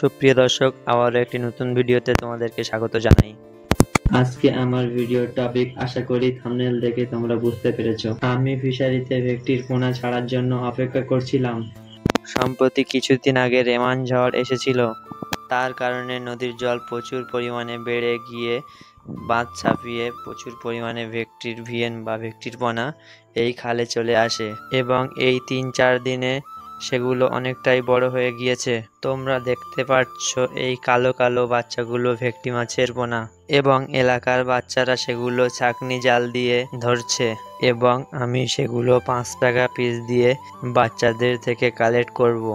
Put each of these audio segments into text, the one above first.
সুপ্রিয় দর্শক, আবারও একটি নতুন ভিডিওতে তোমাদেরকে স্বাগত জানাই। আজকে আমার ভিডিও টপিক আশা করি থাম্বনেল দেখে তোমরা বুঝতে পেরেছো। আমি ফিশারিতে ভেটকির পোনা ছাড়ার জন্য অপেক্ষা করছিলাম। সম্প্রতি কিছুদিন আগে রেমান ঝড় এসেছিল, তার কারণে নদীর জল প্রচুর পরিমাণে বেড়ে গিয়ে বাঁধ ছাপিয়ে প্রচুর পরিমাণে ভেটকির ভিয়েন বা ভেটকির পোনা এই খালে চলে আসে এবং এই ৩-৪ দিনে সেগুলো অনেকটাই বড় হয়ে গিয়েছে। তোমরা দেখতে পাচ্ছ এই কালো কালো বাচ্চাগুলো ভেটকি মাছের পোনা এবং এলাকার বাচ্চারা সেগুলো ছাঁকনি জাল দিয়ে ধরছে এবং আমি সেগুলো ৫ টাকা পিস দিয়ে বাচ্চাদের থেকে কালেক্ট করব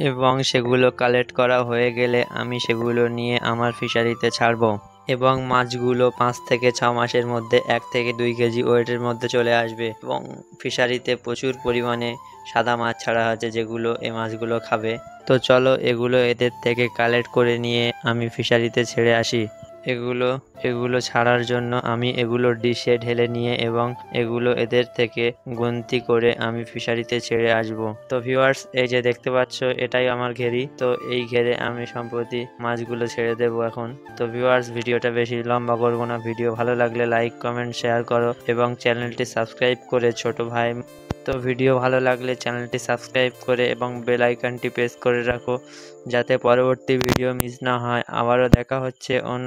এবং সেগুলো কালেক্ট করা হয়ে গেলে আমি সেগুলো নিয়ে আমার ফিশারিতে ছাড়বো এবং মাছগুলো ৫ থেকে ৬ মাসের মধ্যে ১ থেকে ২ কেজি ওয়েটের মধ্যে চলে আসবে এবং ফিশারিতে প্রচুর পরিমাণে সাদা মাছ ছাড়া আছে যেগুলো এই মাছগুলো খাবে। তো চলো এগুলো এদের থেকে কালেক্ট করে নিয়ে আমি ফিশারিতে ছেড়ে আসি। এগুলো ছাড়ার জন্য আমি এগুলো ডিশে ঢেলে নিয়ে এবং এগুলো এদের থেকে গুনতি করে আমি ফিশারিতে ছেড়ে আসব। তো ভিউয়ার্স, এই যে দেখতে পাচ্ছ এটাই আমার ঘেরি। তো এই ঘেরে আমি সম্প্রতি মাছগুলো ছেড়ে দেবো এখন। তো ভিউয়ার্স, ভিডিওটা বেশি লম্বা করব না। ভিডিও ভালো লাগলে লাইক, কমেন্ট, শেয়ার করো এবং চ্যানেলটি সাবস্ক্রাইব করে ছোট ভাই। তো ভিডিও ভালো লাগলে চ্যানেলটি সাবস্ক্রাইব করে এবং বেল আইকনটি প্রেস করে রাখো যাতে পরবর্তী ভিডিও মিস না হয়। আবারও দেখা হচ্ছে অন্য